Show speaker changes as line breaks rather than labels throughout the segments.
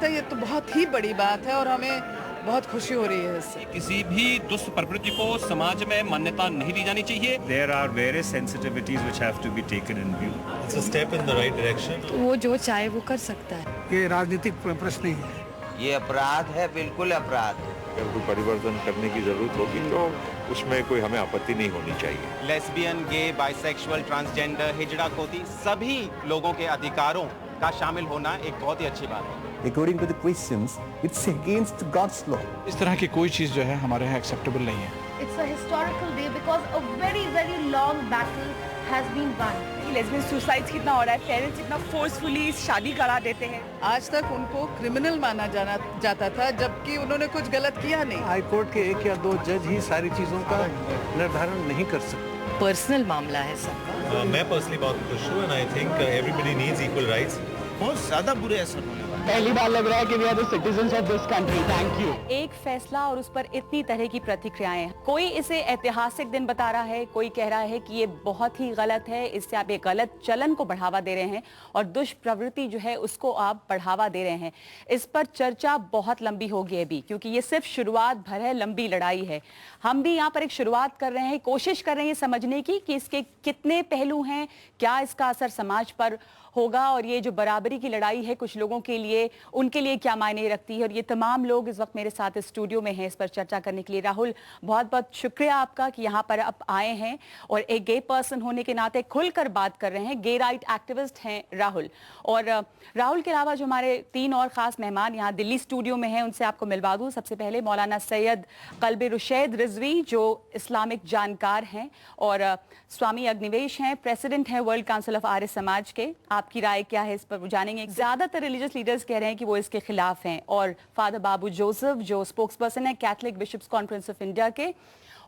लगता है ये तो बहुत ही बड़ी बात है और हमें बहुत खुशी हो रही है इससे।
किसी भी दुष्ट प्रवृत्ति को समाज में मान्यता नहीं दी जानी चाहिए।
There are various sensitivities which have to be taken in view.
It's a step in the right direction.
वो जो चाहे वो कर सकता है।
ये राजनीतिक प्रश्न ही है।
ये अपराध है, बिल्कुल अपराध।
अगर कोई परिवर्तन करने की जरूरत होगी तो उसमें कोई हमें आपत्ति नहीं होनी चाहिए।
लेस्बियन, गे, बाइसेक्सुअल, ट्रांसजेंडर, हिजड़ा खोती सभी लोगों के अधिकारों का शामिल होना एक बहुत ही अच्छी बात है।
According to the Christians, it's against God's law.
इस तरह की कोई चीज जो है हमारे यहाँ एक्सेप्टेबल नहीं है।
It's a historical day because a very very long battle has been won.
Lesbian suicide कितना हो रहा है, पेरेंट्स इतना फोर्सफुली शादी करा देते हैं।
आज तक उनको क्रिमिनल माना जाता था जबकि उन्होंने कुछ गलत किया नहीं।
हाई कोर्ट के 1 या 2 जज ही सारी चीजों का निर्धारण नहीं कर सकते।
पर्सनल मामला है सबका।
मैं पर्सनली बहुत खुश हूँ and I think everybody needs equal rights.
बहुत ज्यादा बुरे असर होने वाले।
पहली बार लग रहा है कि we are the citizens of this country. Thank you.
एक फैसला और उस पर इतनी तरह की प्रतिक्रियाएं। कोई इसे ऐतिहासिक दिन बता रहा है, कोई कह रहा है कि ये बहुत ही गलत है, इससे आप एक गलत चलन को बढ़ावा दे रहे हैं और दुष्प्रवृत्ति जो है उसको आप बढ़ावा दे रहे हैं। इस पर चर्चा बहुत लंबी होगी अभी, क्योंकि ये सिर्फ शुरुआत भर है, लंबी लड़ाई है। हम भी यहाँ पर एक शुरुआत कर रहे हैं, कोशिश कर रहे हैं समझने की कि इसके कितने पहलू हैं, क्या इसका असर समाज पर होगा और ये जो बराबरी की लड़ाई है कुछ लोगों के लिए, उनके लिए क्या मायने रखती है। और ये तमाम लोग इस वक्त मेरे साथ इस स्टूडियो में हैं इस पर चर्चा करने के लिए। राहुल, बहुत बहुत शुक्रिया आपका कि यहाँ पर आप आए हैं और एक गे पर्सन होने के नाते खुलकर बात कर रहे हैं। गे राइट एक्टिविस्ट हैं राहुल। और राहुल के अलावा जो हमारे 3 और ख़ास मेहमान यहाँ दिल्ली स्टूडियो में हैं उनसे आपको मिलवा दूँ। सबसे पहले मौलाना सैयद कल्बे रुशैद रिजवी जो इस्लामिक जानकार हैं और स्वामी अग्निवेश हैं, प्रेसिडेंट हैं world council of Arya Samaj के। आपकी राय क्या है इस पर जानेंगे। ज्यादातर रिलीजियस लीडर्स कह रहे हैं कि वो इसके खिलाफ हैं। और फादर बाबू जोसेफ जो स्पोक्स पर्सन है Catholic bishops conference of India के।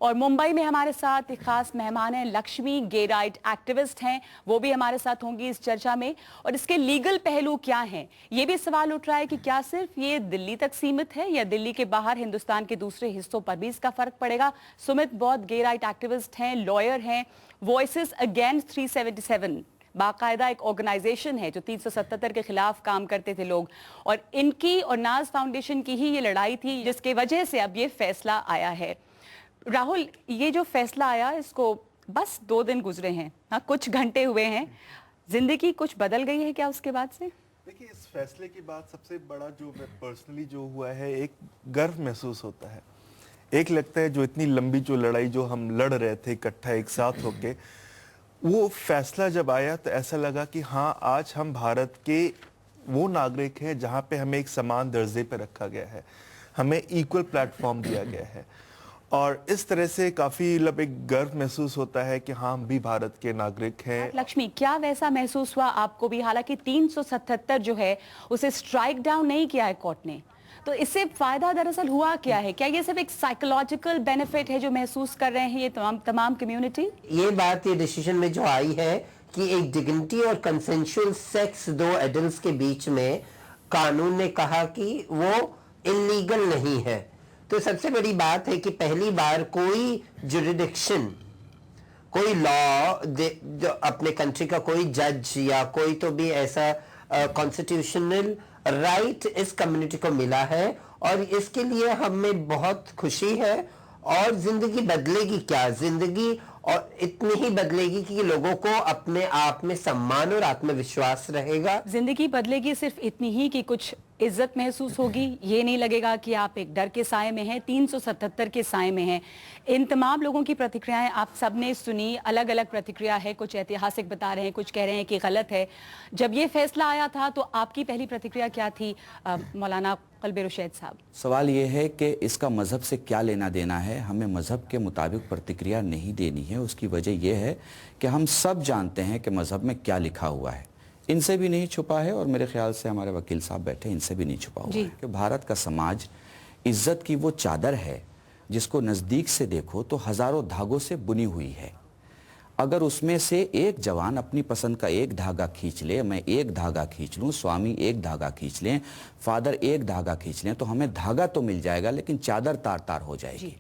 और मुंबई में हमारे साथ एक खास मेहमान हैं लक्ष्मी, गे राइट एक्टिविस्ट हैं, वो भी हमारे साथ होंगी इस चर्चा में। और इसके लीगल पहलू क्या हैं, ये भी सवाल उठ रहा है कि क्या सिर्फ ये दिल्ली तक सीमित है या दिल्ली के बाहर हिंदुस्तान के दूसरे हिस्सों पर भी इसका फर्क पड़ेगा। सुमित बौद्ध गे राइट एक्टिविस्ट हैं, लॉयर हैं, वॉइसेस अगेंस्ट 377 बाकायदा एक ऑर्गेनाइजेशन है जो 377 के खिलाफ काम करते थे लोग। और इनकी और नाज फाउंडेशन की ही ये लड़ाई थी जिसके वजह से अब ये फैसला आया है। राहुल, ये जो फैसला आया इसको बस 2 दिन गुजरे हैं, हाँ कुछ घंटे हुए हैं, जिंदगी कुछ बदल गई है क्या उसके बाद से?
देखिए, इस फैसले के बाद सबसे बड़ा जो पर्सनली जो हुआ है, एक गर्व महसूस होता है। एक लगता है जो इतनी लंबी जो लड़ाई जो हम लड़ रहे थे इकट्ठा एक साथ होके, वो फैसला जब आया तो ऐसा लगा कि हाँ, आज हम भारत के वो नागरिक हैं जहाँ पे हमें एक समान दर्जे पे रखा गया है, हमें इक्वल प्लेटफॉर्म दिया गया है। और इस तरह से काफी एक गर्व महसूस होता है कि हाँ, हम भी भारत के नागरिक हैं।
लक्ष्मी, क्या वैसा महसूस हुआ आपको भी? हालांकि 377 जो है उसे स्ट्राइक डाउन नहीं किया है कोर्ट ने, तो इससे फायदा दरअसल हुआ क्या है? क्या ये सिर्फ एक साइकोलॉजिकल बेनिफिट है जो महसूस कर रहे हैं ये तमाम कम्युनिटी?
ये बात ये डिसीजन में जो आई है कि एक डिग्निटी और कंसेंशुअल सेक्स 2 एडल्ट्स के बीच में कानून ने कहा कि वो इलीगल नहीं है। तो सबसे बड़ी बात है कि पहली बार कोई जुरिडिक्शन, कोई लॉ जो अपने कंट्री का कोई जज या कोई तो भी ऐसा कॉन्स्टिट्यूशनल राइट इस कम्युनिटी को मिला है और इसके लिए हमें बहुत खुशी है। और जिंदगी बदलेगी क्या? जिंदगी और इतनी ही बदलेगी कि लोगों को अपने आप में सम्मान और आत्मविश्वास रहेगा।
जिंदगी बदलेगी सिर्फ इतनी ही कि कुछ इज्जत महसूस होगी, ये नहीं लगेगा कि आप एक डर के साए में हैं, 377 के साए में हैं। इन तमाम लोगों की प्रतिक्रियाएं आप सबने सुनी, अलग अलग प्रतिक्रिया है, कुछ ऐतिहासिक बता रहे हैं, कुछ कह रहे हैं कि गलत है। जब ये फैसला आया था तो आपकी पहली प्रतिक्रिया क्या थी मौलाना कल्बे रुशैद साहब?
सवाल ये है कि इसका मजहब से क्या लेना देना है। हमें मजहब के मुताबिक प्रतिक्रिया नहीं देनी है। उसकी वजह यह है कि हम सब जानते हैं कि मजहब में क्या लिखा हुआ है, इनसे भी नहीं छुपा है और मेरे ख्याल से हमारे वकील साहब बैठे, इनसे भी नहीं छुपा हुआ है कि भारत का समाज इज्जत की वो चादर है जिसको नज़दीक से देखो तो हज़ारों धागों से बुनी हुई है। अगर उसमें से एक जवान अपनी पसंद का एक धागा खींच ले, मैं एक धागा खींच लूँ, स्वामी एक धागा खींच लें, फादर एक धागा खींच लें, तो हमें धागा तो मिल जाएगा लेकिन चादर तार तार हो जाएगी।